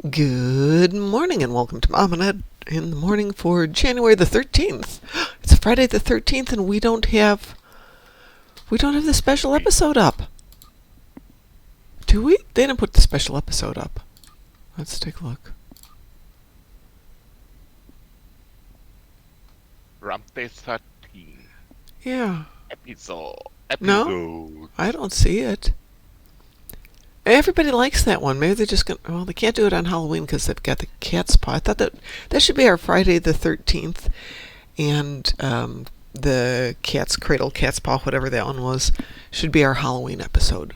Good morning and welcome to Mom and Ed in the morning for January the 13th. It's Friday the 13th and we don't have the special episode up. Do we? They didn't put the special episode up. Let's take a look. Rump-Day 13 Yeah. episode. No, I don't see it. Everybody likes that one. Maybe they're just going to... Well, they can't do it on Halloween because they've got the cat's paw. I thought that should be our Friday the 13th. And the cat's cradle, cat's paw, whatever that one was, should be our Halloween episode.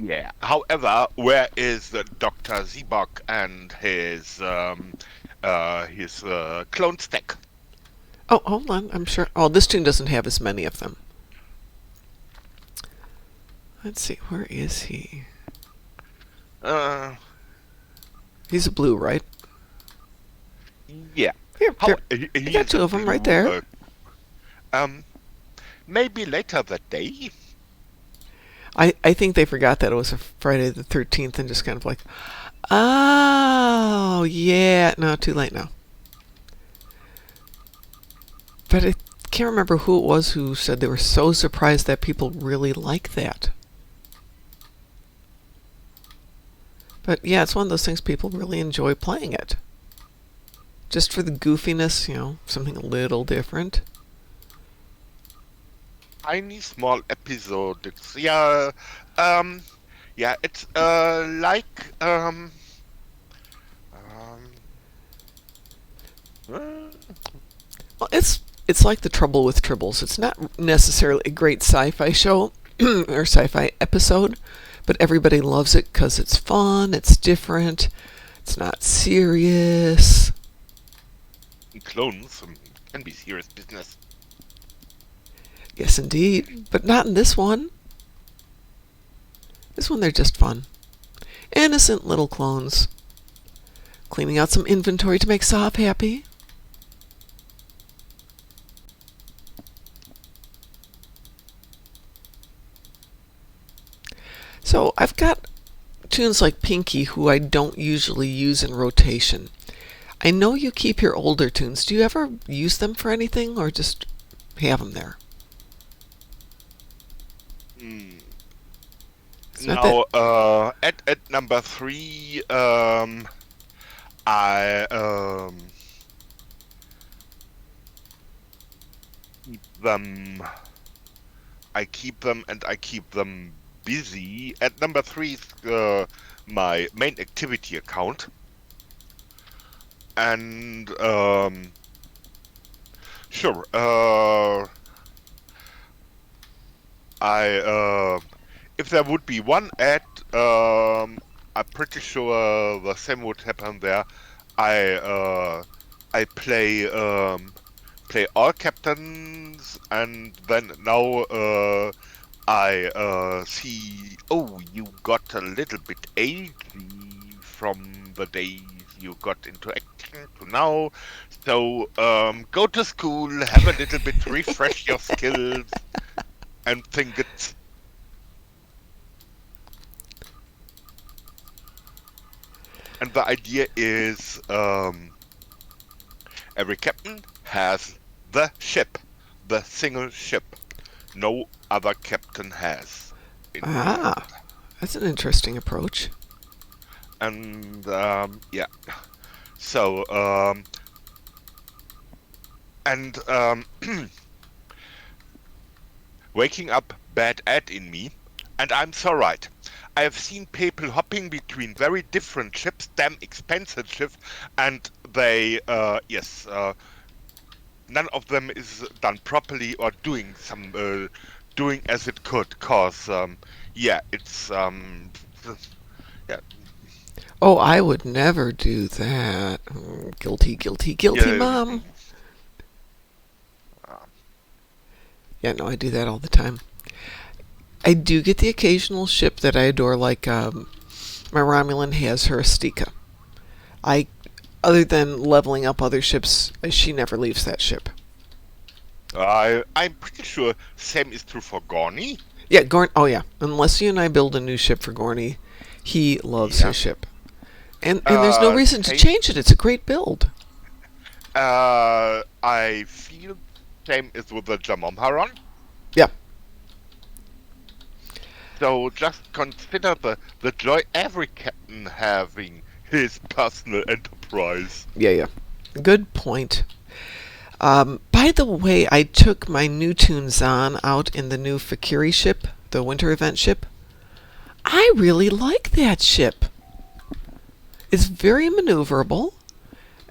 Yeah. However, where is Dr. Zebok and his clone stack? Oh, hold on. I'm sure... Oh, this tune doesn't have as many of them. Let's see. Where is he? He's a blue, right? Yeah. Here, He I got is two a of them right there. Maybe later that day. I think they forgot that it was a Friday the 13th and just kind of like, oh, yeah. No, too late now. But I can't remember who it was who said they were so surprised that people really like that. But yeah, it's one of those things people really enjoy playing it. Just for the goofiness, something a little different. Tiny small episodes. Yeah. It's like Well, it's like The Trouble with Tribbles. It's not necessarily a great sci-fi show or sci-fi episode, but everybody loves it because it's fun, it's different, it's not serious. clones can be serious business. Yes, indeed, but not in this one. This one, they're just fun. Innocent little clones. Cleaning out some inventory to make Sov happy. So I've got tunes like Pinky, who I don't usually use in rotation. I know you keep your older tunes. Do you ever use them for anything or just have them there? Now, at number 3, I keep them and I keep them busy. At number 3 is my main activity account, and sure, if there would be one ad, I'm pretty sure the same would happen there. I play all captains, and then now I see. Oh, you got a little bit aged from the days you got into acting to now. So go to school, have a little bit, refresh your skills, and think it's. And the idea is every captain has the ship, the single ship. No other captain has. That's an interesting approach. And yeah, so waking up bad ad in me, and I'm so right. I have seen people hopping between very different ships, damn expensive ships, and they, none of them is done properly or doing doing as it could, cause, it's, yeah. Oh, I would never do that. Guilty, Mom. Yeah, no, I do that all the time. I do get the occasional ship that I adore, like my Romulan has her Astika. Other than leveling up other ships, she never leaves that ship. I'm pretty sure same is true for Gorny. Yeah, Gorn. Oh yeah, unless you and I build a new ship for Gorny, he loves his ship. And there's no reason to change it. It's a great build. I feel same is with the Jamom Haron. Yep. So just consider the joy every captain having his personal enterprise. Yeah. Good point. By the way, I took my new Toon Zahn out in the new Fakiri ship, the winter event ship. I really like that ship. It's very maneuverable.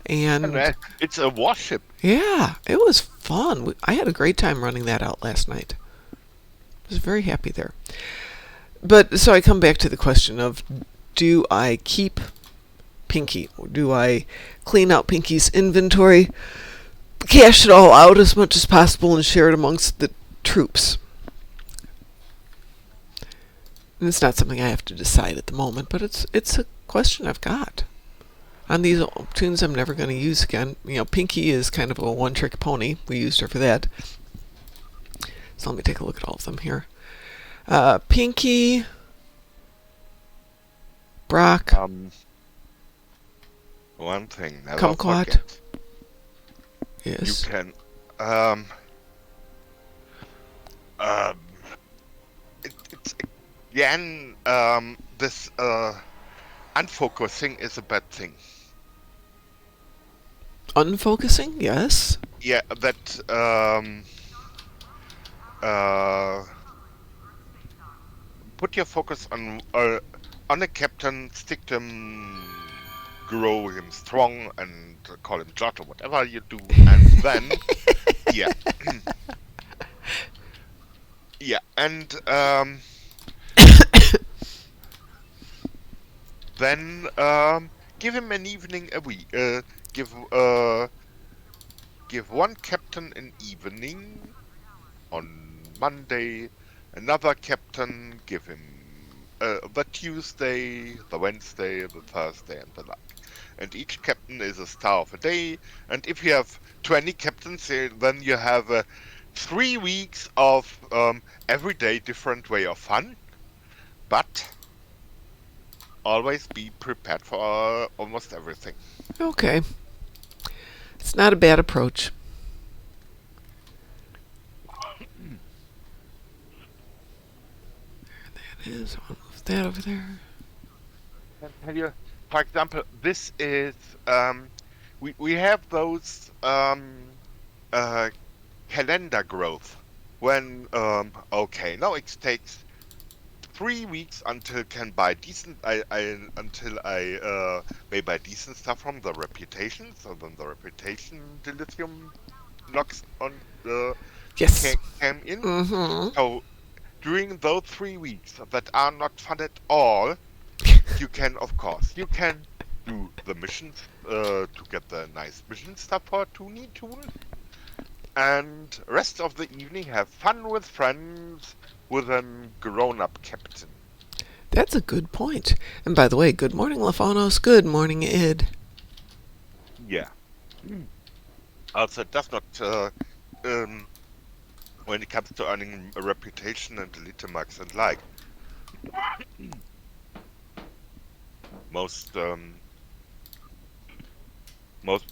And it's a warship. Yeah, it was fun. I had a great time running that out last night. I was very happy there. But so I come back to the question of, do I keep Pinky? Or do I clean out Pinky's inventory, cash it all out as much as possible, and share it amongst the troops? And it's not something I have to decide at the moment, but it's a question I've got. On these tunes I'm never going to use again. Pinky is kind of a one-trick pony. We used her for that. So let me take a look at all of them here. Pinky, Brock, one thing, never Kumquat. forget. Yes. You can, it's again, this, unfocusing is a bad thing. Unfocusing, yes. Yeah, that, put your focus on a captain, stick them, grow him strong, and call him Jot or whatever you do, and then, yeah, yeah, and then give him an evening a week. Give one captain an evening on Monday. Another captain, give him the Tuesday, the Wednesday, the Thursday, and the like. And each captain is a star of a day. And if you have 20 captains, then you have 3 weeks of everyday different way of fun. But always be prepared for almost everything. Okay. It's not a bad approach. There that is. I'll move that over there. Can tell you, for example, this is we have those calendar growth when okay, now it takes 3 weeks until can buy decent until I may buy decent stuff from the reputation. So then the reputation dilithium locks on the Yes. came in. Mm-hmm. So during those 3 weeks that are not fun at all, you can do the missions to get the nice mission stuff for Toonie Toon, and rest of the evening have fun with friends with a grown-up captain. That's a good point. And by the way, good morning, Lafanos. Good morning, Id. Yeah. Also, it does not when it comes to earning a reputation and elite marks and like. Most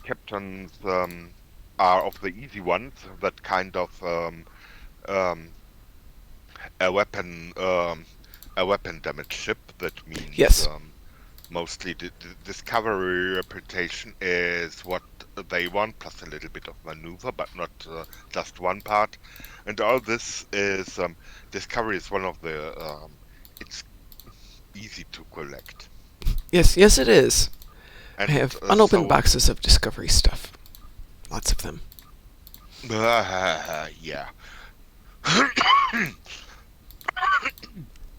captains are of the easy ones. That kind of a weapon damage ship. That means Yes. mostly the discovery reputation is what they want, plus a little bit of maneuver, but not just one part. And all this is discovery is one of the it's easy to collect. Yes, it is. And I have unopened boxes of Discovery stuff. Lots of them. Yeah.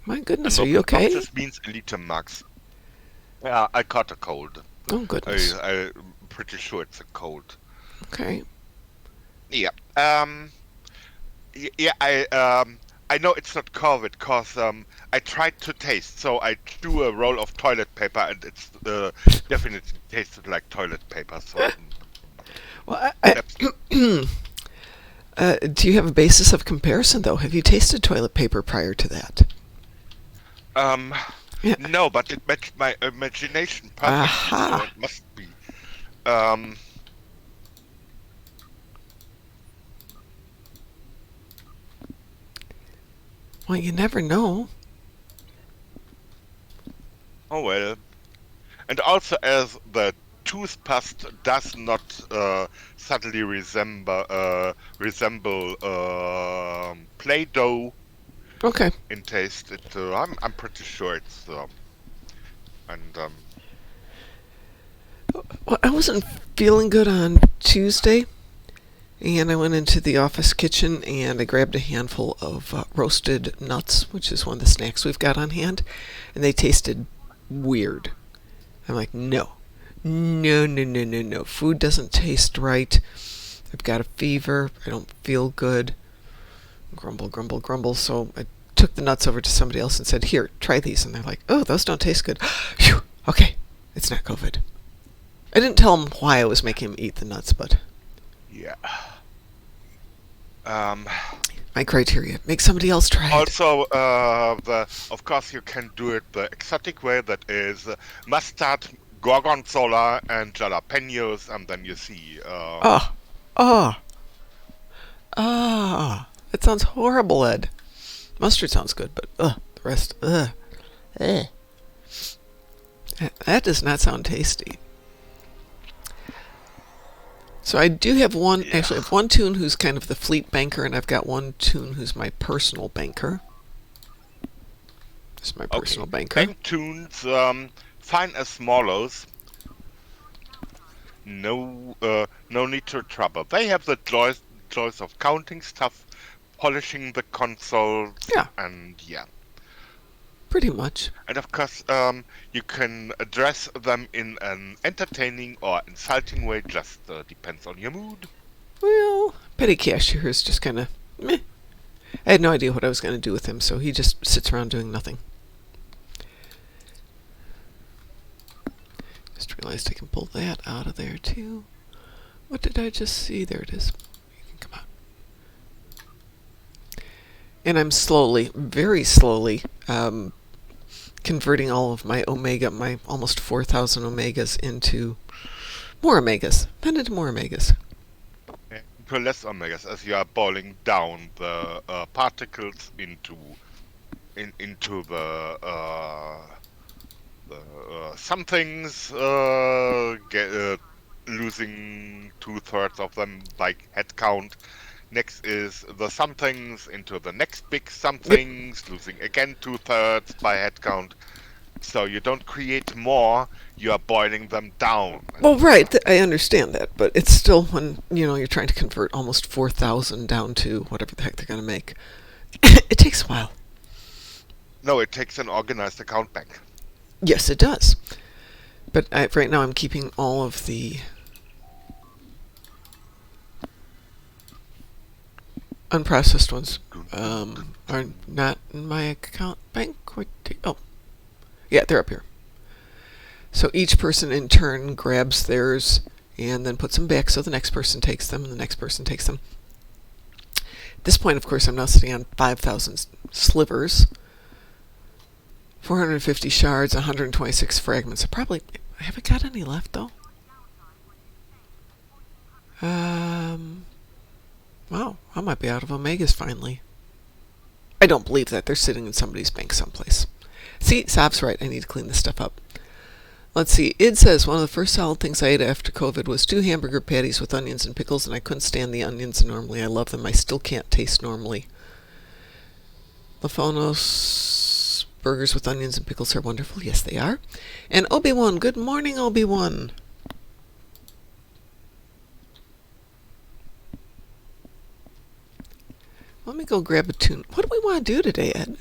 My goodness, are you okay? This means elite max. Yeah, I caught a cold. Oh, goodness. I'm pretty sure it's a cold. Okay. Yeah. Yeah. I know it's not COVID because I tried to taste. So I threw a roll of toilet paper, and it's definitely tasted like toilet paper. So. Well, do you have a basis of comparison, though? Have you tasted toilet paper prior to that? Yeah. No, but it matched my imagination perfectly, so Aha. it must be. Um, Well, you never know. oh well. And also, as the toothpaste does not subtly resemble Play-Doh Okay. in taste, I'm pretty sure it's and Well, I wasn't feeling good on Tuesday, and I went into the office kitchen and I grabbed a handful of roasted nuts, which is one of the snacks we've got on hand, and they tasted weird. I'm like, no. No, no, no, no, no. Food doesn't taste right. I've got a fever. I don't feel good. Grumble, grumble, grumble. So I took the nuts over to somebody else and said, here, try these. And they're like, oh, those don't taste good. Phew, okay, it's not COVID. I didn't tell them why I was making them eat the nuts, but yeah. Um, my criteria. Make somebody else try it. Also, of course, you can do it the exotic way, that is mustard, gorgonzola, and jalapenos, and then you see. Ah, ah, ah. That sounds horrible, Ed. Mustard sounds good, but the rest, eh. That does not sound tasty. So I do have one, Yeah. actually, I have one tune who's kind of the fleet banker, and I've got one tune who's my personal banker. This is my personal Okay. banker. Bank tunes, fine as swallows. No need to trouble. They have the choice of counting stuff, polishing the consoles, Yeah, and yeah. pretty much. And of course, you can address them in an entertaining or insulting way, just depends on your mood. Well, Petty Cash here is just kind of meh. I had no idea what I was going to do with him, so he just sits around doing nothing. Just realized I can pull that out of there too. What did I just see? There it is. You can come out. And I'm slowly, very slowly, converting all of my omega, my almost 4,000 omegas into more omegas. Then into more omegas. To less omegas, as you are boiling down the particles into some things losing 2/3 of them by head count. Next is the somethings into the next big Yep. somethings, losing again 2/3 by head count. So you don't create more, you are boiling them down. Well, right, I understand that, but it's still when you're trying to convert almost 4,000 down to whatever the heck they're going to make. It takes a while. No, it takes an organized account bank. Yes, it does. But right now I'm keeping all of the unprocessed ones. Are not in my account bank. Oh, yeah, they're up here. So each person in turn grabs theirs and then puts them back so the next person takes them and the next person takes them. At this point, of course, I'm now sitting on 5,000 slivers, 450 shards, 126 fragments. I haven't got any left, though. Wow, I might be out of omegas finally. I don't believe that. They're sitting in somebody's bank someplace. See, Sav's right. I need to clean this stuff up. Let's see. Id says one of the first solid things I ate after COVID was 2 hamburger patties with onions and pickles, and I couldn't stand the onions normally. I love them. I still can't taste normally. Lafonos burgers with onions and pickles are wonderful. Yes, they are. And Obi-Wan. Good morning, Obi-Wan. Let me go grab a tune. What do we want to do today, Ed?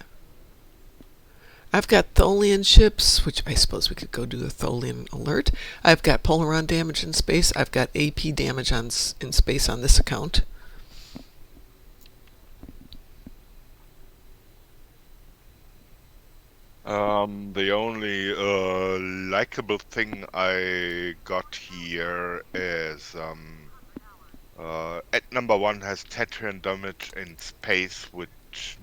I've got Tholian ships, which I suppose we could go do a Tholian alert. I've got Polaron damage in space. I've got AP damage in space on this account. The only likable thing I got here is at number 1 has Tetrian damage in space, which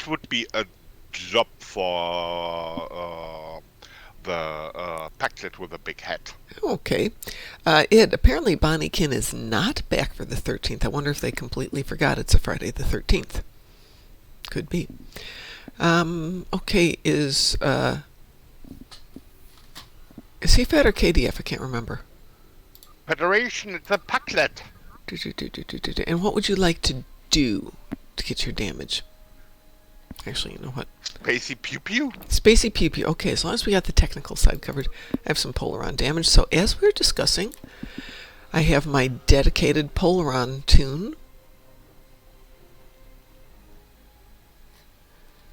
would be a job for the Packlet with a big hat. Okay. Id, apparently Bonnie Kin is not back for the 13th. I wonder if they completely forgot it's a Friday the 13th. Could be. Okay, is he Fed or KDF? I can't remember. Federation, it's a Packlet. And what would you like to do to get your damage? Actually, you know what? Spacey Pew Pew? Spacey Pew Pew. Okay, as long as we got the technical side covered, I have some Polaron damage. So as we were discussing, I have my dedicated Polaron tune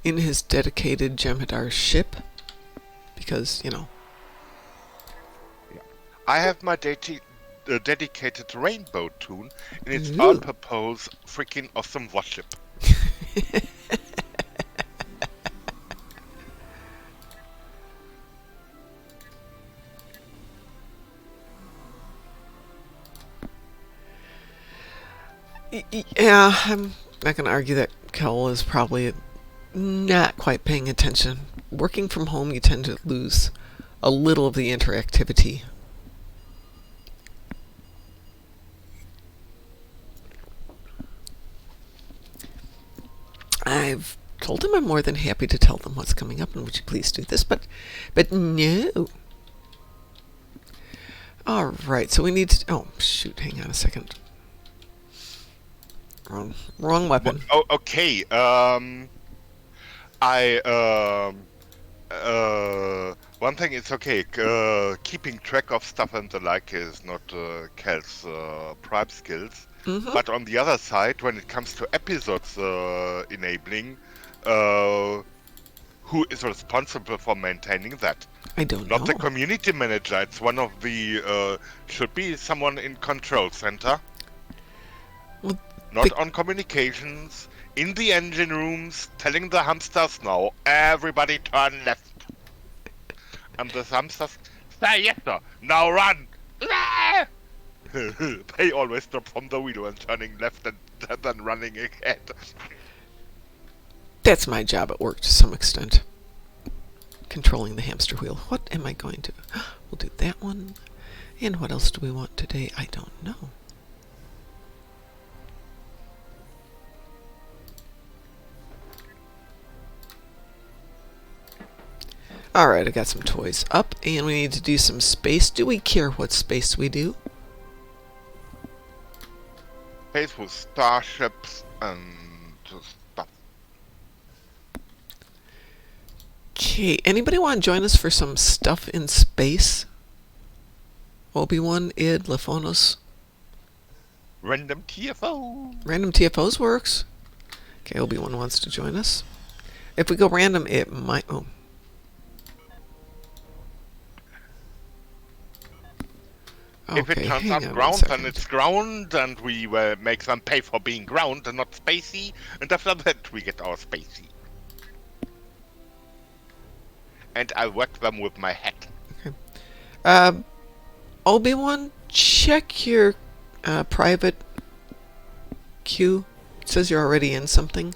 in his dedicated Jem'Hadar ship, because, you know. I have my dedicated Rainbow tune in its Ooh. all-purpose freaking awesome warship. Yeah, I'm not going to argue that Kel is probably not quite paying attention. Working from home, you tend to lose a little of the interactivity. I've told him I'm more than happy to tell them what's coming up, and would you please do this? But no. All right, so we need to. Oh shoot! Hang on a second. Wrong weapon. Oh, okay. One thing is okay. Keeping track of stuff and the like is not Cal's prime skills. Mm-hmm. But on the other side, when it comes to episodes enabling, who is responsible for maintaining that? I don't know. Not the community manager. It's one of the should be someone in control center. Well, Not on communications, in the engine rooms, telling the hamsters now, everybody turn left. And the hamsters, say yes sir, now run! They always drop from the wheel when turning left and then running ahead. That's my job at work to some extent. Controlling the hamster wheel. What am I going to... We'll do that one. And what else do we want today? I don't know. Alright, I got some toys up, and we need to do some space. Do we care what space we do? Space with starships and stuff. Okay, anybody want to join us for some stuff in space? Obi-Wan, Id, Laphonos? Random TFO. Random TFOs works. Okay, Obi-Wan wants to join us. If we go random, it might... Oh. If it turns out ground, then it's ground, and we make them pay for being ground and not spacey, and after that we get our spacey. And I whack them with my hat. Okay. Obi-Wan, check your private queue. It says you're already in something.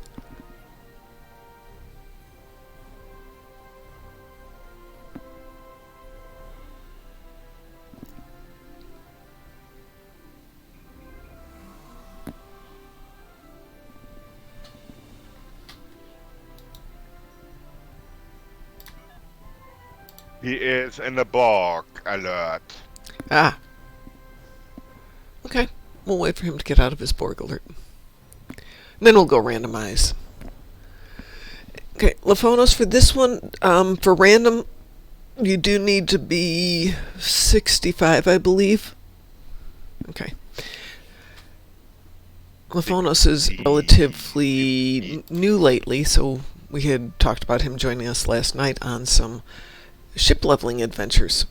He is in the Borg alert. Ah. Okay. We'll wait for him to get out of his Borg alert. Then we'll go randomize. Okay, Laphonos, for this one, for random, you do need to be 65, I believe. Okay. Laphonos is relatively new lately, so we had talked about him joining us last night on some ship leveling adventures.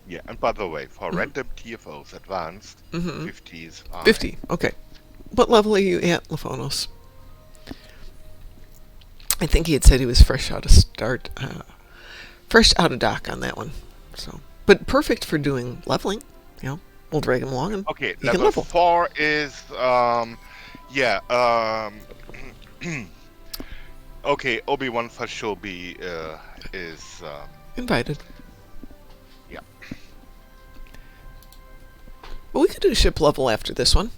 Yeah, and by the way, for random TFOs advanced, 50s are 50, okay. What level are you at, Laphonos? I think he had said he was fresh out of dock on that one. So, but perfect for doing leveling. You know, we'll drag him along and okay. he can Level level. 4 is Okay, Obi-Wan for sure is Invited. yeah. But we could do ship level after this one.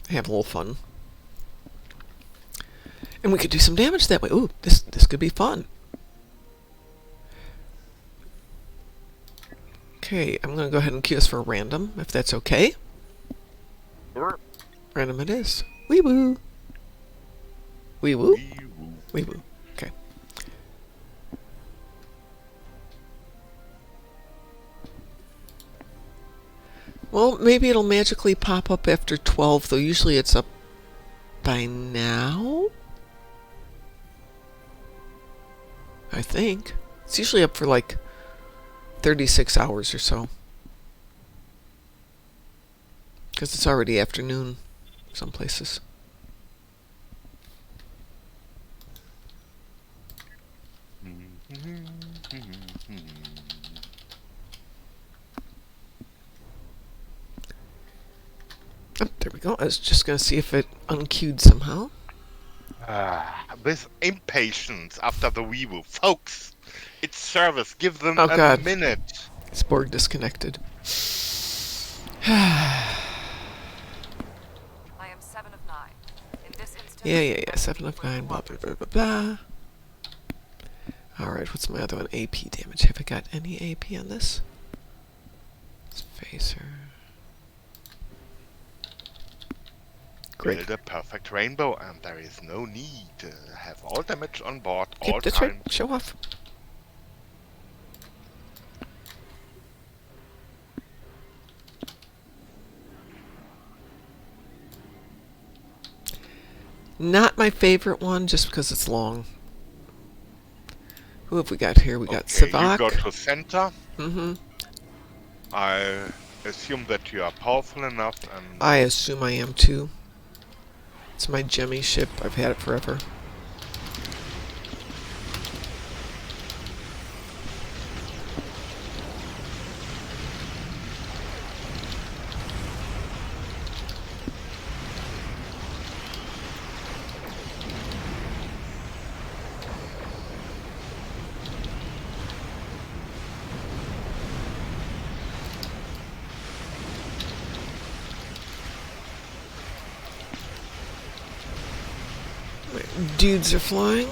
Have a little fun. And we could do some damage that way. Ooh, this could be fun. Okay, I'm going to go ahead and queue us for random, if that's okay. Random it is. Wee woo. Wee woo. Wee woo. Okay. Well, maybe it'll magically pop up after 12, though usually it's up by now. I think. It's usually up for like 36 hours or so. Because it's already afternoon some places. Oh, there we go. I was just going to see if it unqueued somehow. With impatience after the Weewu. Folks, it's service. Give them Oh, a God. minute. Sporg disconnected. I am 7 of 9. In this instance, Yeah. 7 of 9, blah, blah, blah, blah, blah. Alright, what's my other one? AP damage. Have I got any AP on this? Phaser. Great. Build a perfect rainbow, and there is no need to have all damage on board all Yep, that's time. right. Show off. Not my favorite one, just because it's long. Who have we got here? We got Okay, Savak. you go to center. Mm-hmm. I assume that you are powerful enough, and I assume I am too. It's my Gemmy ship. I've had it forever. Dudes are flying.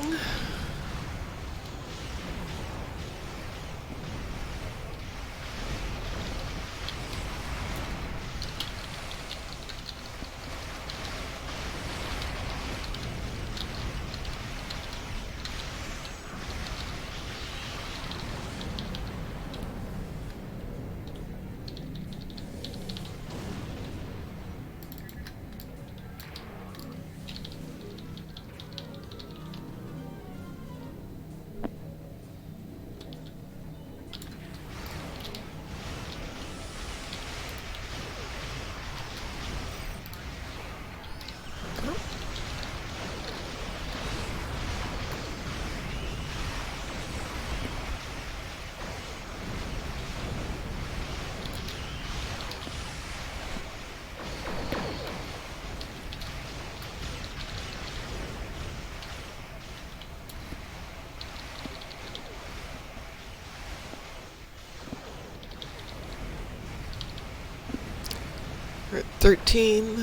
We're at 13.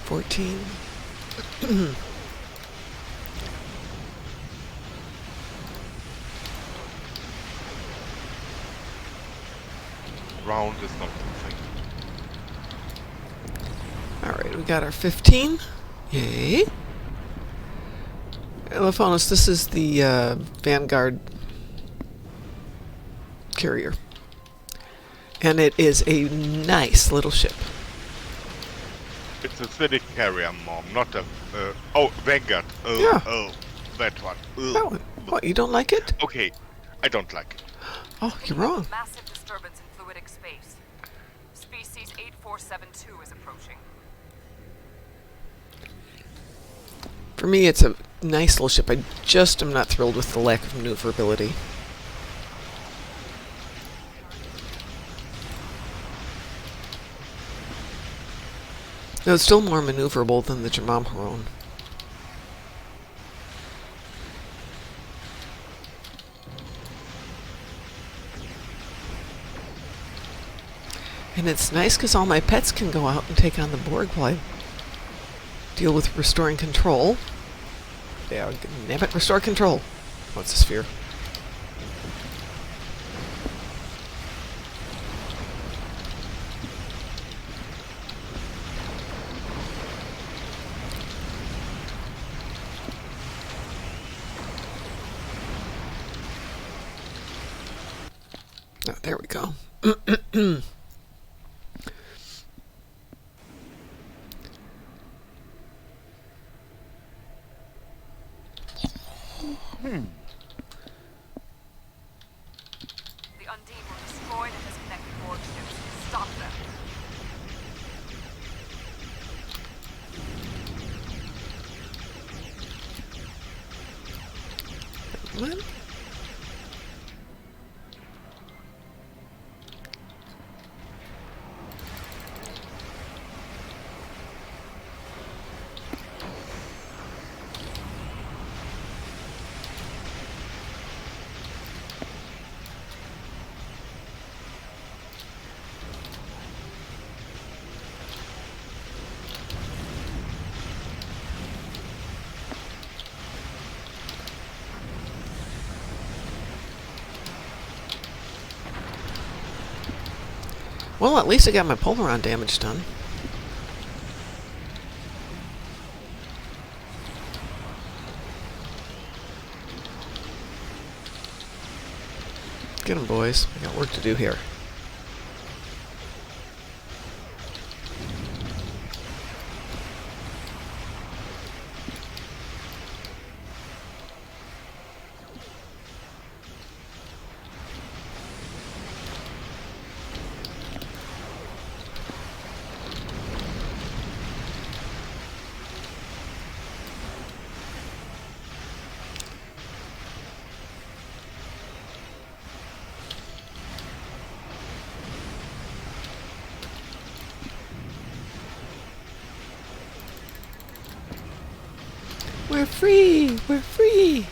14. round is not the thing. Alright, we got our 15. Yay. Eliphonos, this is the Vanguard carrier. And it is a nice little ship. It's a city carrier, Mom, not a. Oh, Vanguard. Oh, Yeah. oh, that one. Ugh. That one. What, you don't like it? Okay, I don't like it. Oh, you're wrong. massive disturbance in fluidic space. Species 8472 is approaching. For me, it's a nice little ship. I just am not thrilled with the lack of maneuverability. No, it's still more maneuverable than the Jamamharon. And it's nice because all my pets can go out and take on the Borg while I deal with restoring control. Yeah, damn it, restore control. What's the sphere? Oh, there we go. The Undine were destroyed and disconnected Borg ships. Stop them. What? Well, at least I got my Polaron damage done. Get 'em, boys. I got work to do here. We're free! We're free!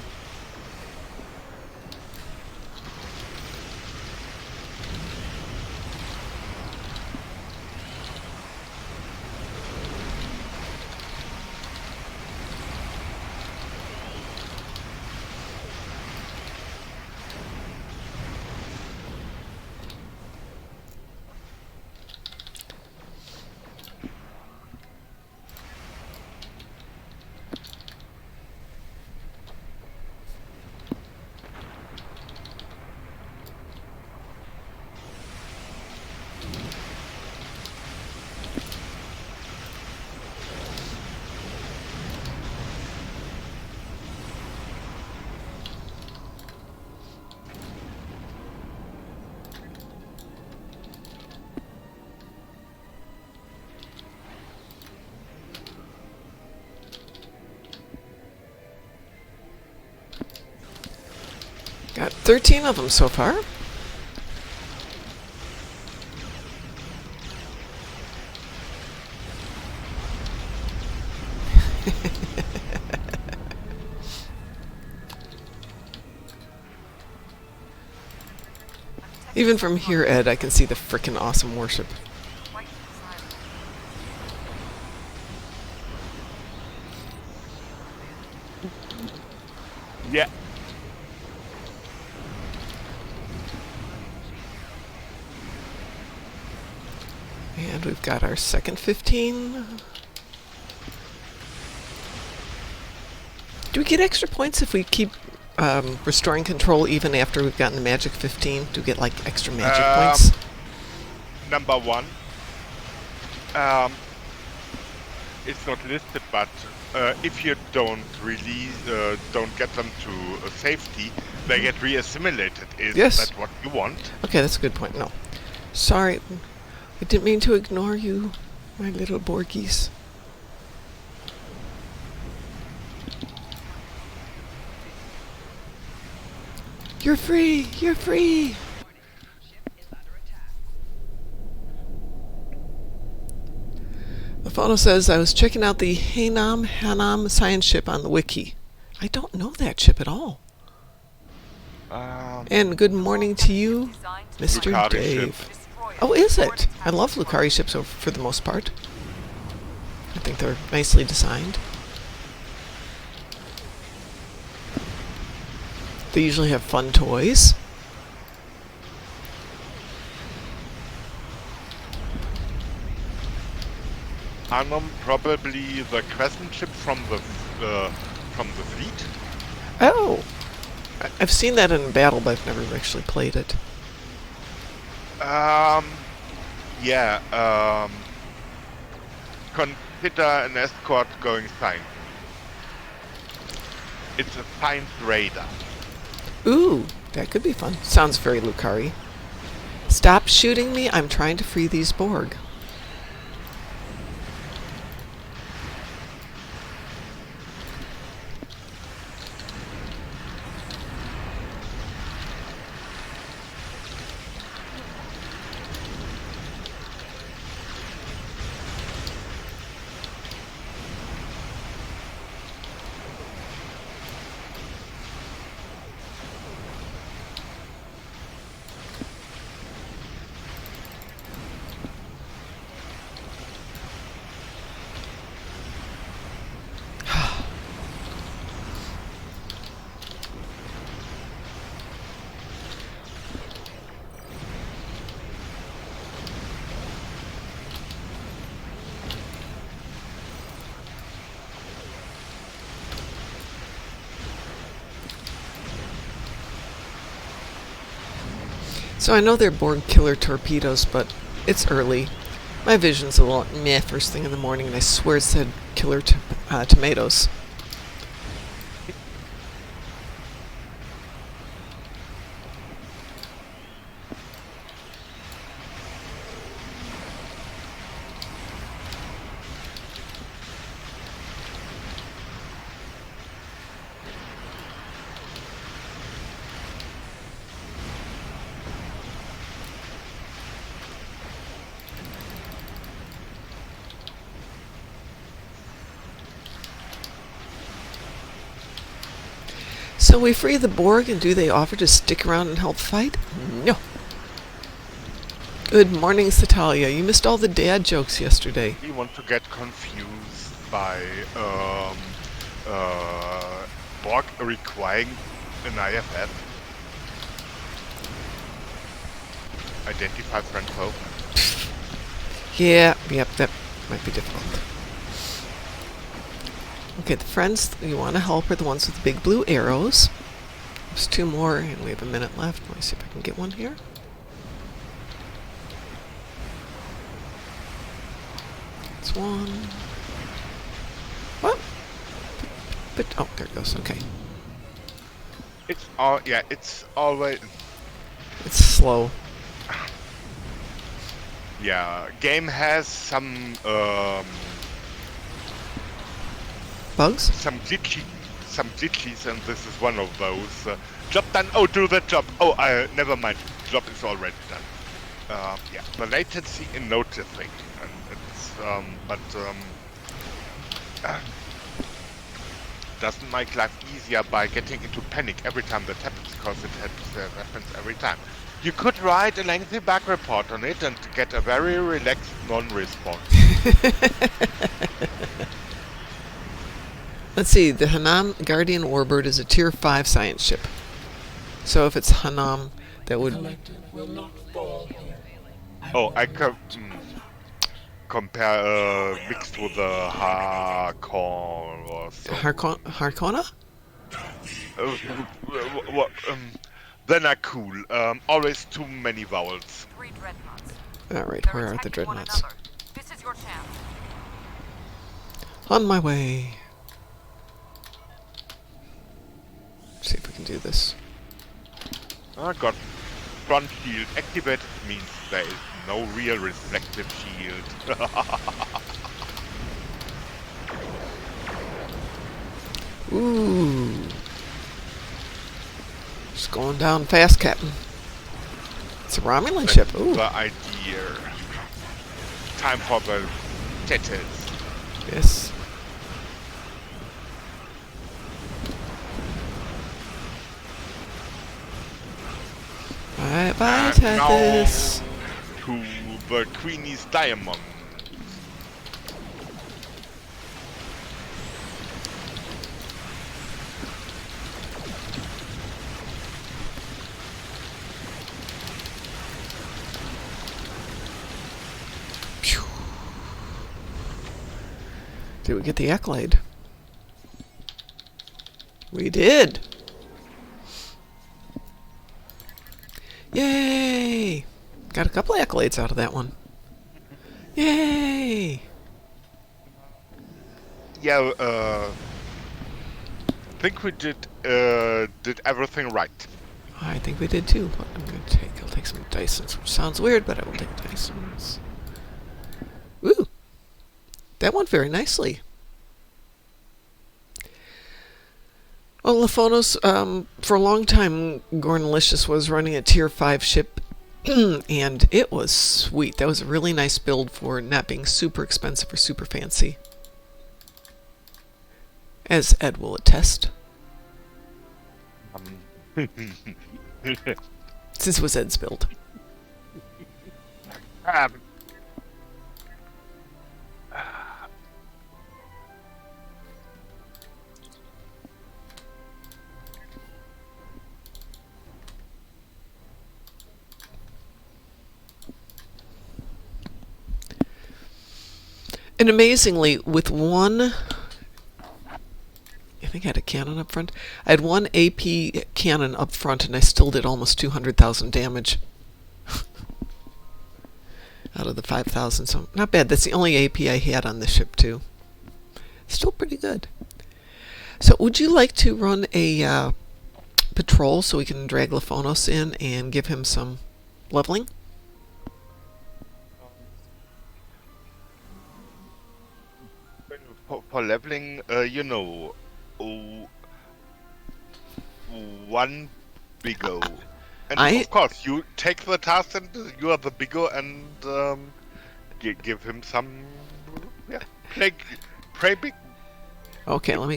Got 13 of them so far. Even from here, Ed, I can see the frickin' awesome warship. Quite silent. Yeah. And we've got our second 15. Do we get extra points if we keep restoring control even after we've gotten the magic 15? Do we get like extra magic points? Number one. It's not listed, but if you don't release, don't get them to safety, they get re-assimilated. Is Yes. that what you want? Okay, that's a good point. No. Sorry. I didn't mean to ignore you, my little Borgies. You're free! You're free! The photo says, I was checking out the Hanam science ship on the wiki. I don't know that ship at all. And good morning to you, Mr. Lucari Dave. ship. Destroy it. Oh, is it? I love Lucari ships for the most part. I think they're nicely designed. They usually have fun toys. Arnhem, probably the crescent ship from the fleet. Oh! I've seen that in battle, but I've never actually played it. Yeah. Consider an escort going sign. It's a science radar. Ooh, that could be fun. Sounds very Lucari. Stop shooting me, I'm trying to free these Borg. So I know they're Borg killer torpedoes, but it's early. My vision's a little meh first thing in the morning, and I swear it said killer tomatoes. So we free the Borg, and do they offer to stick around and help fight? No. Good morning, Satalia. You missed all the dad jokes yesterday. We want to get confused by Borg requiring an IFF. Identify friend foe. Yeah, yep, that might be difficult. Okay, the friends you want to help are the ones with the big blue arrows. There's two more, and we have a minute left. Let me see if I can get one here. That's one. What? But oh, there it goes. Okay. It's always. It's slow. Yeah, game has some Bugs? some glitches, and this is one of those. Job done. Oh, do the job. Oh, never mind. Job is already done. Yeah, the latency in noticing, and it's doesn't make life easier by getting into panic every time that happens, because it happens every time. You could write a lengthy bug report on it and get a very relaxed non-response. Let's see, the Hanam Guardian Warbird is a Tier 5 science ship. So if it's Hanam, that would... Oh, I can compare mixed with the Harkon or so. Harkona? Then are cool. Always too many vowels. 3 dreadnoughts. Alright, They're where are the attacking one dreadnoughts? another. This is your chance. On my way. See if we can do this. I got front shield activated, means there is no real reflective shield. Ooh. Just going down fast, Captain. It's a Romulan ship. Ooh. The idea. Time for the Tethys. Yes. Bye bye, Tethys. to the Queenie's Diamond. Phew. Did we get the accolade? We did! Yay! Got a couple accolades out of that one. Yay! Yeah, I think we did everything right. I think we did too. What I'm gonna take, I'll take some Dysons, which sounds weird, but I will take Dysons. Ooh! That went very nicely. Well, Laphonos, for a long time, Gornalicious was running a tier 5 ship, and it was sweet. That was a really nice build for not being super expensive or super fancy. As Ed will attest, since it was Ed's build. Um, And amazingly, with one, I think I had a cannon up front. I had one AP cannon up front, and I still did almost 200,000 damage out of the 5,000. So not bad. That's the only AP I had on the ship too. Still pretty good. So would you like to run a patrol so we can drag Laphonos in and give him some leveling? for leveling, you know, one bigo. And of course, you take the task and you are the bigo and give him some, yeah, play big. Okay, let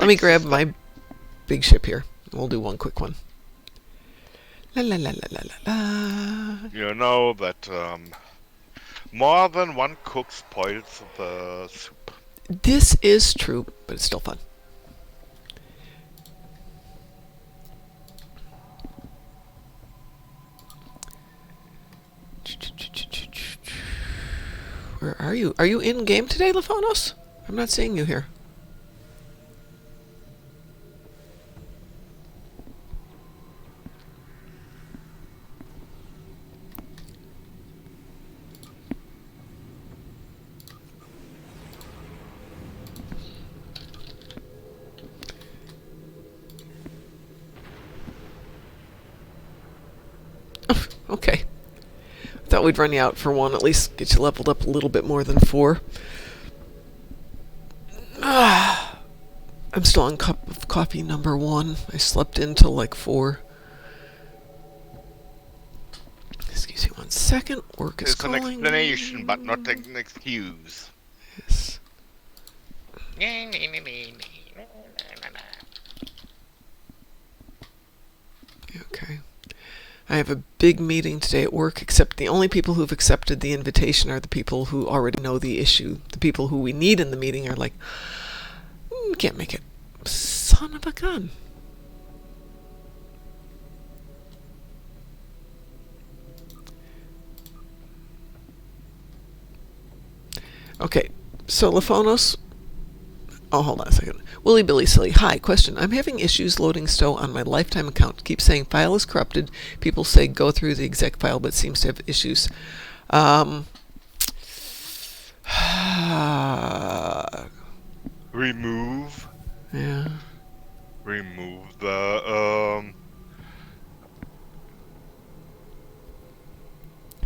me grab my big ship here. We'll do one quick one. La la la la la la la. You know that more than one cook spoils the soup. This is true, but it's still fun. Where are you? Are you in game today, Laphonos? I'm not seeing you here. Okay. Thought we'd run you out for one, at least get you leveled up a little bit more than 4. I'm still on cup of coffee number 1. I slept in till like 4. Excuse me 1 second. Work is calling. It's an explanation, but not an excuse. Yes. Okay. I have a big meeting today at work, except the only people who've accepted the invitation are the people who already know the issue. The people who we need in the meeting are like, can't make it. Son of a gun. Okay, so Laphonos. Oh, hold on a second. Willy Billy Silly. Hi, question. I'm having issues loading Stowe on my Lifetime account. Keep saying file is corrupted. People say go through the exec file, but seems to have issues. Remove. Yeah. Remove the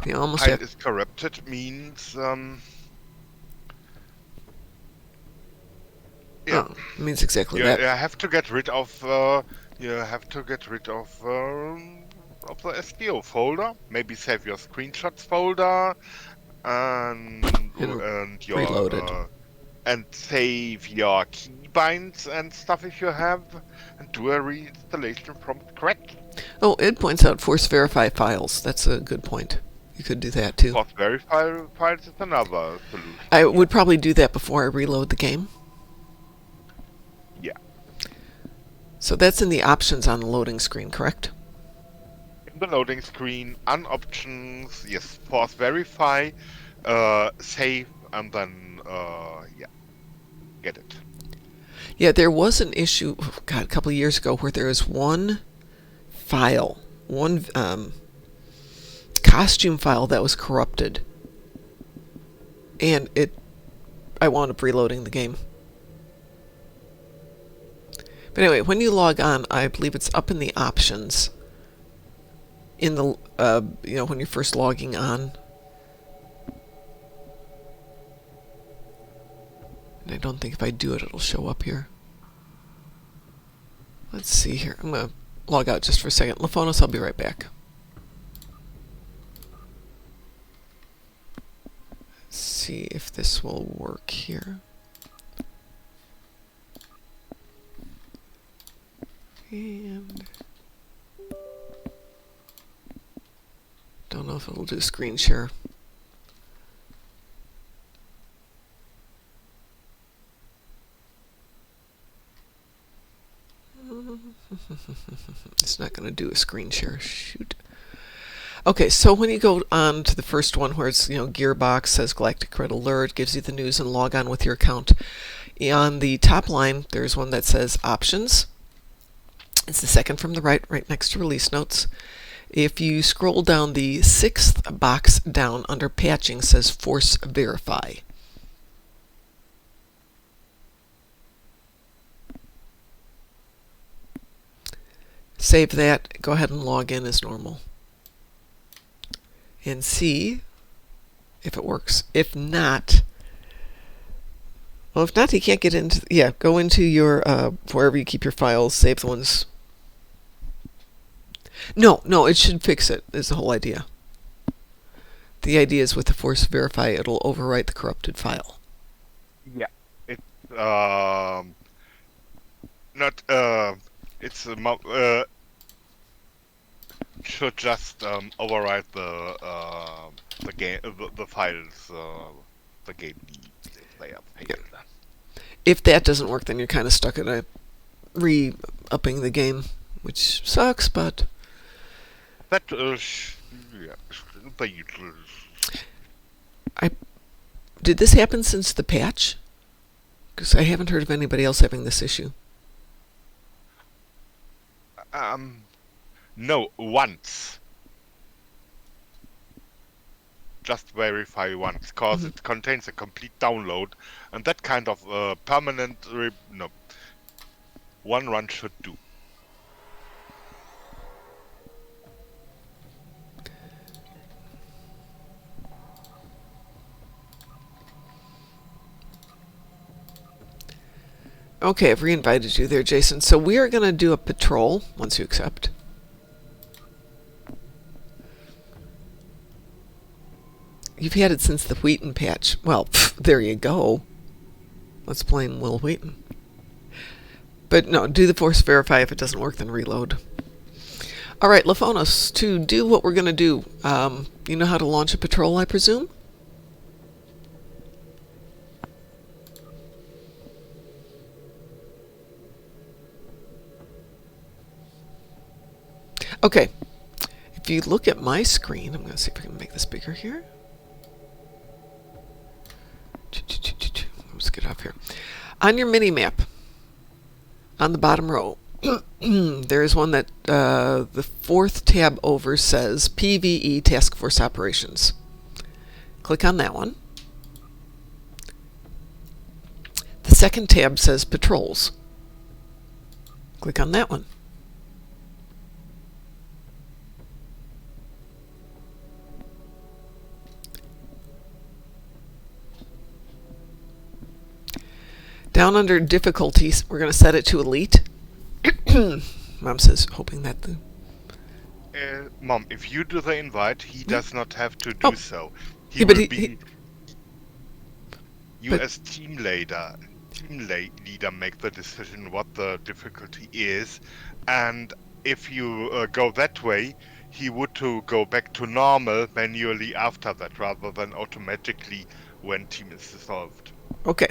You almost file have. is corrupted means yeah. Oh, it means exactly You that. have to get rid of the SDO folder. Maybe save your screenshots folder and your reload it. and save your keybinds and stuff if you have, and do a reinstallation from scratch. Oh, Ed points out force verify files. That's a good point. You could do that too. Force verify files is another solution. I would probably do that before I reload the game. Yeah. So that's in the options on the loading screen, correct? In the loading screen, on options, yes, force verify, save, and then, yeah, get it. Yeah, there was an issue, God, a couple of years ago where there was one file, one costume file that was corrupted. And I wound up reloading the game. But anyway, when you log on, I believe it's up in the options in the, when you're first logging on. And I don't think if I do it, it'll show up here. Let's see here. I'm going to log out just for a second. Laphonos, I'll be right back. Let's see if this will work here. And don't know if it'll do screen share. It's not going to do a screen share. Shoot. Okay, so when you go on to the first one where it's, Gearbox says Galactic Red Alert, gives you the news and log on with your account. On the top line, there's one that says Options. It's the second from the right next to Release Notes. If you scroll down, the sixth box down under Patching says Force Verify. Save that, go ahead and log in as normal. And see if it works. If not, you can't get into, go into your, wherever you keep your files, save the ones. No, it should fix it, is the whole idea. The idea is with the Force Verify, it'll overwrite the corrupted file. Yeah. It's, not, it's, should just overwrite the game, the files the game needs if they are failed. Yeah. If that doesn't work, then you're kind of stuck at re-upping the game, which sucks, but that did this happen since the patch? Because I haven't heard of anybody else having this issue. No, once. Just verify once, because it contains a complete download, and that kind of permanent, one run should do. Okay, I've re-invited you there, Jason. So we are going to do a patrol once you accept. You've had it since the Wheaton patch. Well, there you go. Let's blame Will Wheaton. But no, do the Force Verify. If it doesn't work, then reload. All right, Laphonos, to do what we're going to do, you know how to launch a patrol, I presume? Okay, if you look at my screen, I'm going to see if I can make this bigger here. Let's get off here. On your mini-map, on the bottom row, there is one that the fourth tab over says PVE Task Force Operations. Click on that one. The second tab says Patrols. Click on that one. Down under difficulties, we're going to set it to Elite. Mom says, hoping that the... Mom, if you do the invite, he does not have to do so. You as team leader make the decision what the difficulty is, and if you go that way, he would to go back to normal manually after that, rather than automatically when team is dissolved. Okay.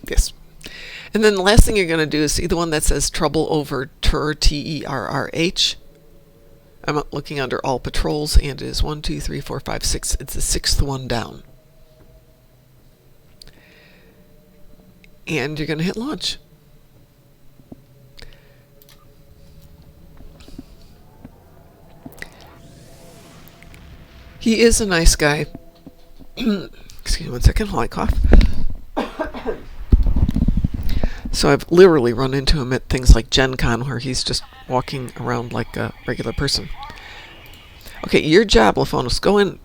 Yes. And then the last thing you're going to do is see the one that says trouble over TERRH, TERRH. I'm looking under all patrols, and it is 1, 2, 3, 4, 5, 6. It's the sixth one down. And you're going to hit launch. He is a nice guy. Excuse me 1 second while I cough. So I've literally run into him at things like Gen Con, where he's just walking around like a regular person. Okay, your job, Laphonos. Go in,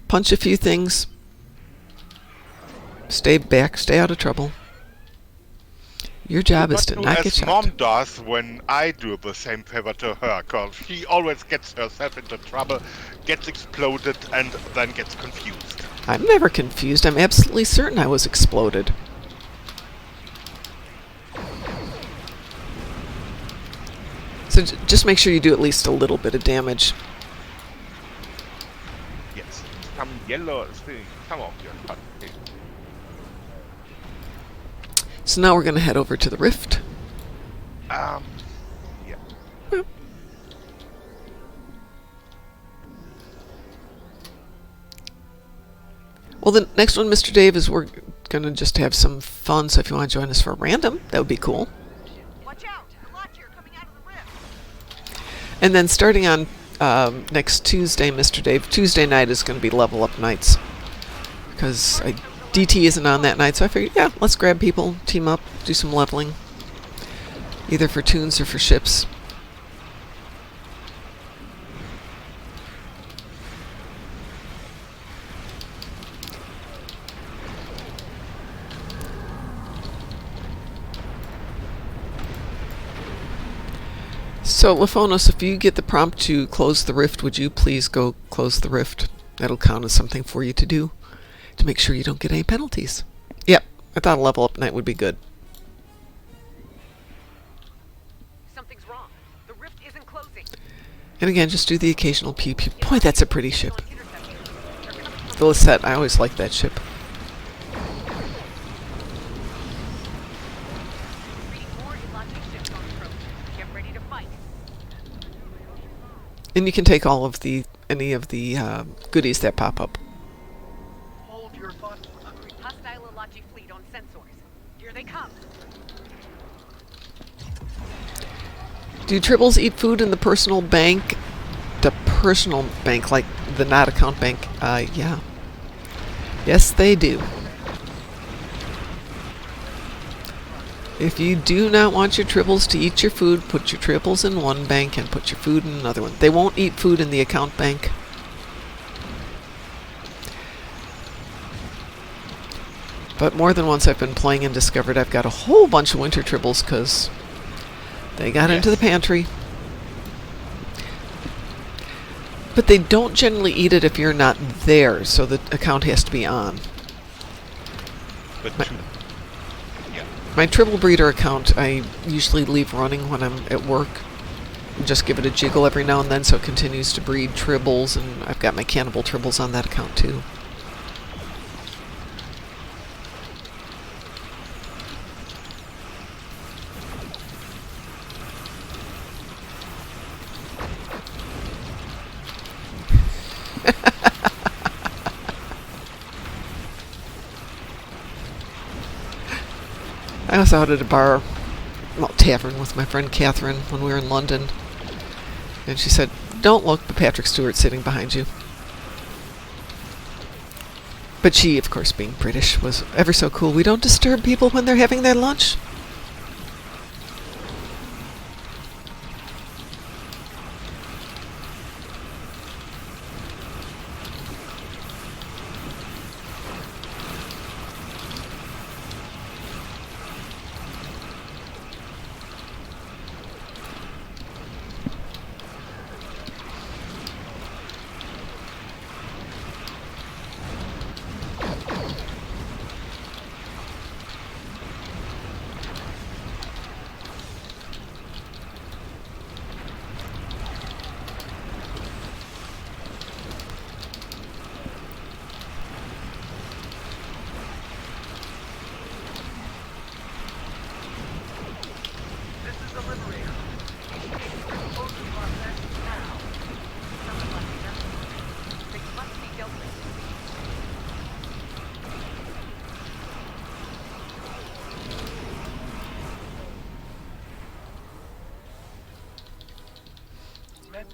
punch a few things, stay back, stay out of trouble. Your job is to not get as shot. Mom does when I do the same favor to her, because she always gets herself into trouble, gets exploded, and then gets confused. I'm never confused. I'm absolutely certain I was exploded. So just make sure you do at least a little bit of damage. Yes, some yellow thing, come on, your butt. So now we're going to head over to the rift. Yeah. Well, the next one, Mr. Dave, is we're going to just have some fun. So if you want to join us for random, that would be cool. Watch out! A launcher coming out of the rift. And then starting on next Tuesday, Mr. Dave, Tuesday night is going to be level up nights. Because DT isn't on that night, so I figured, yeah, let's grab people, team up, do some leveling. Either for tunes or for ships. So, Laphonos, if you get the prompt to close the rift, would you please go close the rift? That'll count as something for you to do, to make sure you don't get any penalties. Yep, I thought a level up night would be good. Something's wrong. The rift isn't closing. And again, just do the occasional pew pew. Boy, that's a pretty ship. The Lisette, I always like that ship. Reading more Illuminati ships on approach. Get ready to fight. And you can take any of the goodies that pop up. Hold your thought. Hostile Illuminati fleet on sensors. Here they come. Do tribbles eat food in the personal bank? The personal bank, like the not account bank? Yeah. Yes, they do. If you do not want your tribbles to eat your food, put your tribbles in one bank and put your food in another one. They won't eat food in the account bank. But more than once I've been playing and discovered I've got a whole bunch of winter tribbles because they got into the pantry. But they don't generally eat it if you're not there, so the account has to be on. But My Tribble Breeder account I usually leave running when I'm at work. Just give it a jiggle every now and then so it continues to breed tribbles, and I've got my cannibal tribbles on that account too. I was out at a bar, well, tavern with my friend Catherine when we were in London. And she said, "Don't look, but Patrick Stewart's sitting behind you." But she, of course, being British, was ever so cool. We don't disturb people when they're having their lunch.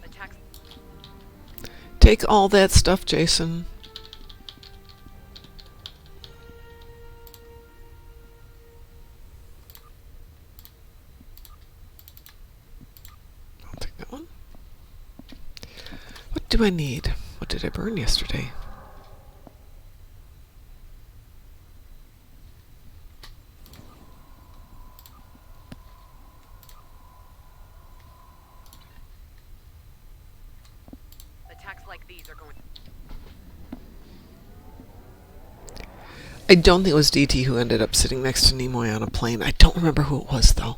Attacks. Take all that stuff, Jason. I'll take that one. What do I need? What did I burn yesterday? Attacks like these are going. I don't think it was DT who ended up sitting next to Nimoy on a plane. I don't remember who it was, though.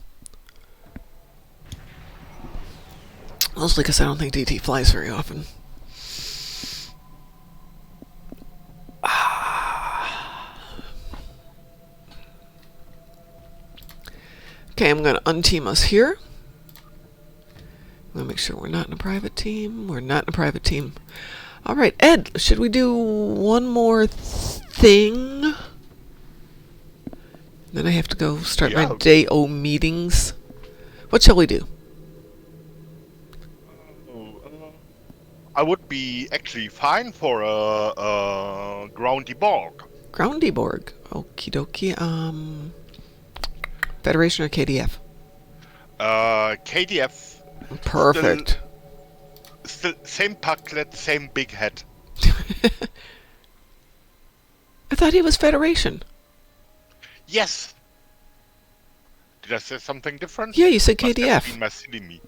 Mostly because I don't think DT flies very often. Okay, I'm going to unteam us here. I'm going to make sure we're not in a private team. We're not in a private team. All right, Ed, should we do one more thing? Then I have to go start my day O meetings. What shall we do? I would be actually fine for a groundy borg. Groundyborg. Okie dokie. Federation or KDF? KDF. Perfect. Still same Pucklet, same big head. I thought he was Federation. Yes. Did I say something different? Yeah, you said Must have KDF. been my silly me.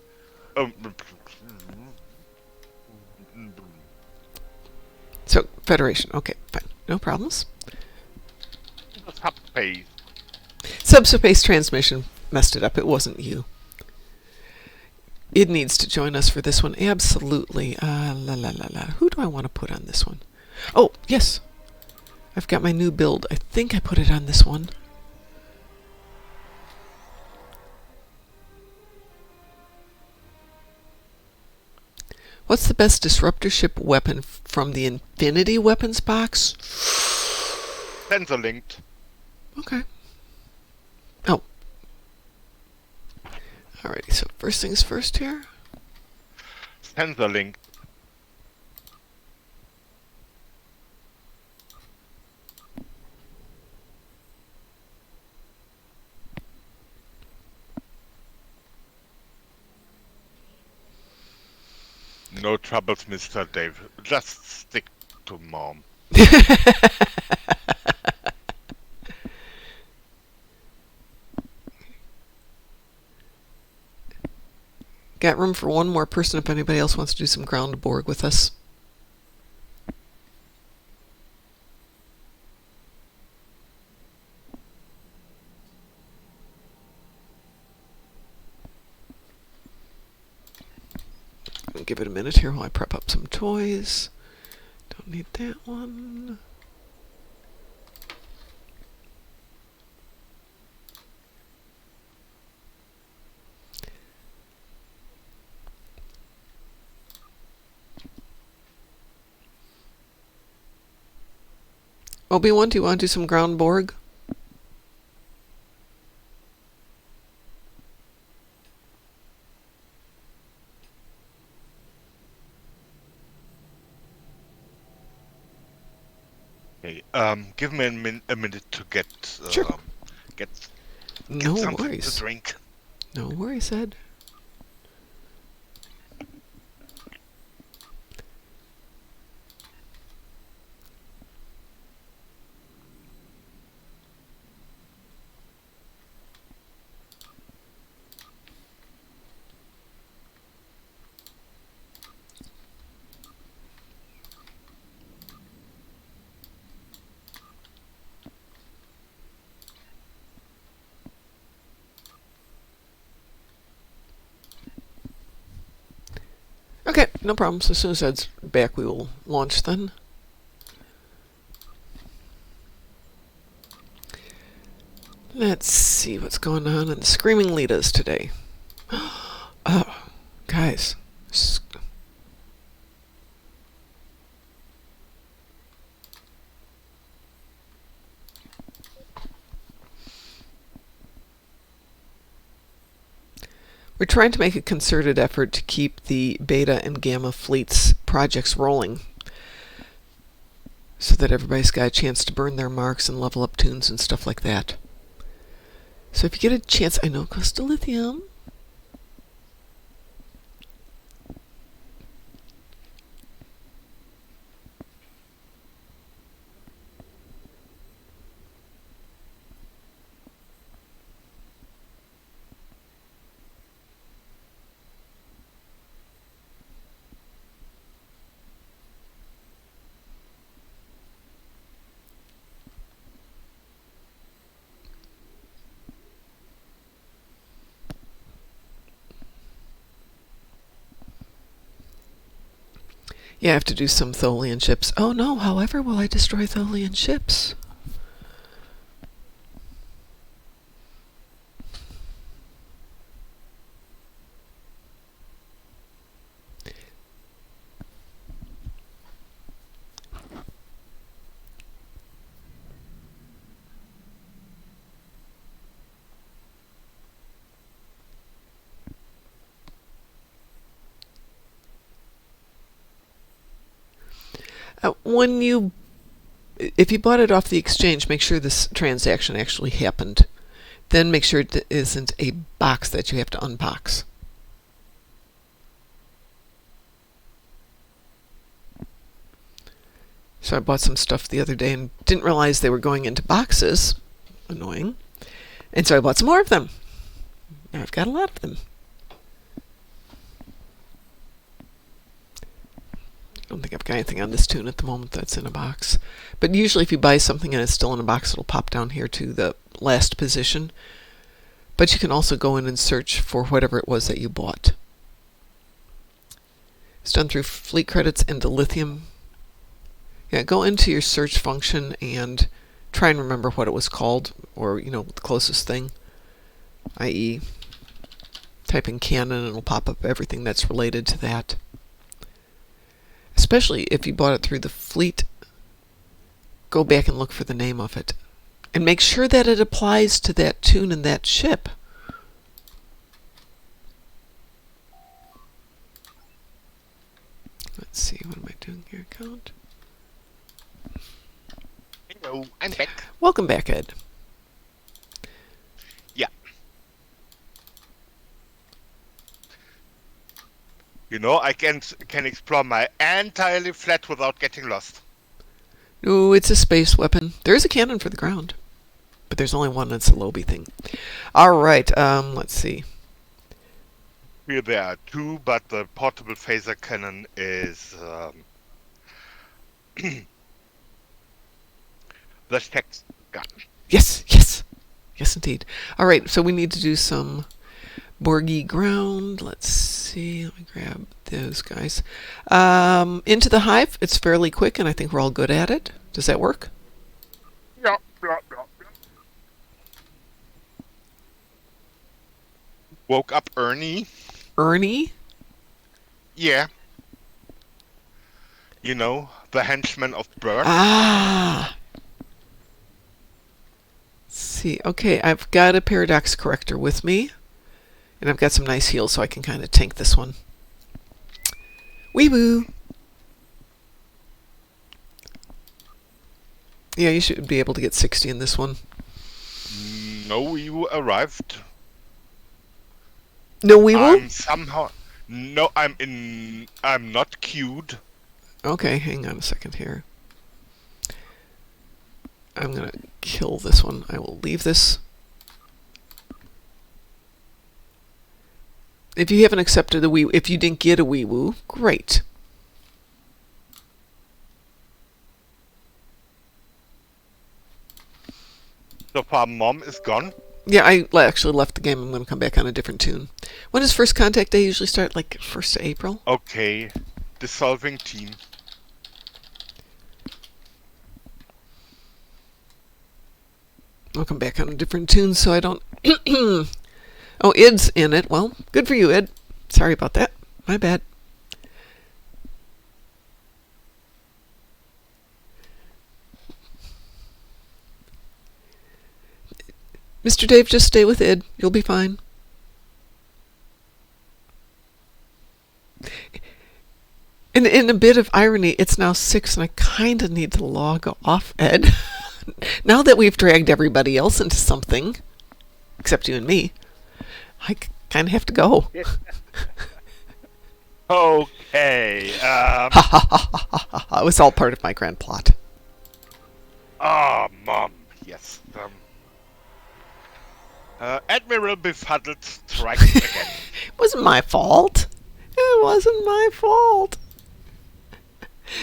So, Federation. Okay, fine. No problems. Subspace. Subspace transmission messed it up. It wasn't you. It needs to join us for this one. Absolutely. Who do I want to put on this one? Oh, yes. I've got my new build. I think I put it on this one. What's the best disruptor ship weapon from the Infinity Weapons box? Sensor linked. Okay. Oh. Alrighty, so first things first here. Sensor linked. No troubles, Mr. Dave. Just stick to mom. Got room for one more person if anybody else wants to do some ground Borg with us. I'll give it a minute here while I prep up some toys. Don't need that one. Obi-Wan, do you want to do some ground Borg? Okay, give me a minute to get Sure. get No something worries. to drink. No worries, Ed. Okay, no problems. As soon as Ed's back, we will launch then. Let's see what's going on in the Screaming Litas today. Oh, guys. We're trying to make a concerted effort to keep the Beta and Gamma fleets projects rolling, so that everybody's got a chance to burn their marks and level up tunes and stuff like that. So if you get a chance, I know it goes to lithium. Yeah, I have to do some Tholian ships. Oh no, however will I destroy Tholian ships? If you bought it off the exchange, make sure this transaction actually happened. Then make sure it isn't a box that you have to unbox. So I bought some stuff the other day and didn't realize they were going into boxes. Annoying. And so I bought some more of them. Now I've got a lot of them. I don't think I've got anything on this tune at the moment that's in a box. But usually if you buy something and it's still in a box, it'll pop down here to the last position. But you can also go in and search for whatever it was that you bought. It's done through fleet credits into lithium. Yeah, go into your search function and try and remember what it was called, or, the closest thing, i.e. type in Canon and it'll pop up everything that's related to that. Especially if you bought it through the fleet, go back and look for the name of it. And make sure that it applies to that tune and that ship. Let's see, what am I doing here, Count? Hello, I'm back. Welcome back, Ed. Yeah. I can explore my entirely flat without getting lost. No, it's a space weapon. There is a cannon for the ground, but there's only one that's a Lobi thing. All right, let's see. Here there are two, but the portable phaser cannon is the Shex gun. Yes, indeed. All right, so we need to do some Borgy ground. Let's see. Let me grab those guys. Into the hive. It's fairly quick, and I think we're all good at it. Does that work? Yeah. Woke up Ernie. Ernie? Yeah. The henchman of Bert. Ah. Let's see. Okay, I've got a paradox corrector with me. And I've got some nice heals, so I can kind of tank this one. Wee woo! Yeah, you should be able to get 60 in this one. No, you arrived. No wee woo? I'm somehow... No, I'm not queued. Okay, hang on a second here. I'm gonna kill this one. I will leave this. If you haven't accepted a wee, if you didn't get a wee woo, great. So far, Mom is gone. Yeah, I actually left the game. I'm going to come back on a different tune. When does First Contact Day usually start? Like 1st of April? Okay. Dissolving team. I'll come back on a different tune so I don't... Oh, Id's in it. Well, good for you, Id. Sorry about that. My bad. Mr. Dave, just stay with Id. You'll be fine. in a bit of irony, it's now 6 and I kind of need to log off, Ed. Now that we've dragged everybody else into something, except you and me, I kind of have to go. Okay. It was all part of my grand plot. Mom. Yes. Admiral Befuddled strikes again. It wasn't my fault. It wasn't my fault.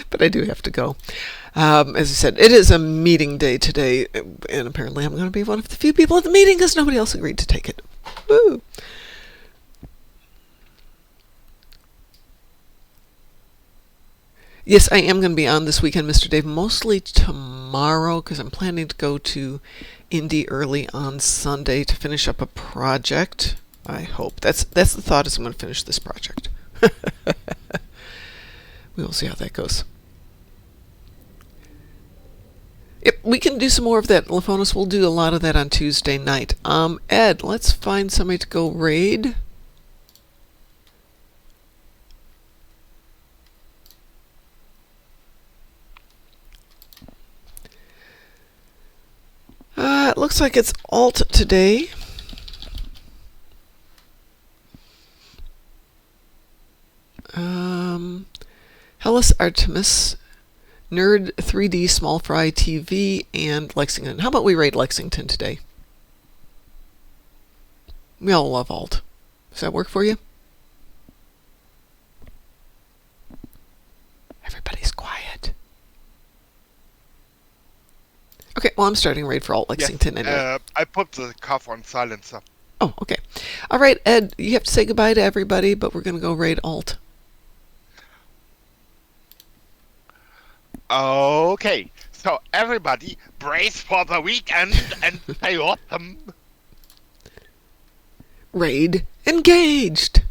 But I do have to go. As I said, it is a meeting day today, and apparently I'm going to be one of the few people at the meeting because nobody else agreed to take it. Woo! Yes, I am going to be on this weekend, Mr. Dave, mostly tomorrow because I'm planning to go to Indy early on Sunday to finish up a project. I hope. That's the thought, is I'm going to finish this project. We will see how that goes. Yep, we can do some more of that. Laphonis will do a lot of that on Tuesday night. Ed, let's find somebody to go raid. It looks like it's Alt today. Hellas Artemis, Nerd 3D, Small Fry TV, and Lexington. How about we raid Lexington today? We all love Alt. Does that work for you? Everybody's quiet. Okay, well, I'm starting a raid for Alt Lexington anyway. I put the cuff on silencer. Oh, okay. All right, Ed, you have to say goodbye to everybody, but we're going to go raid Alt. Okay, so everybody brace for the weekend and stay awesome. Raid engaged.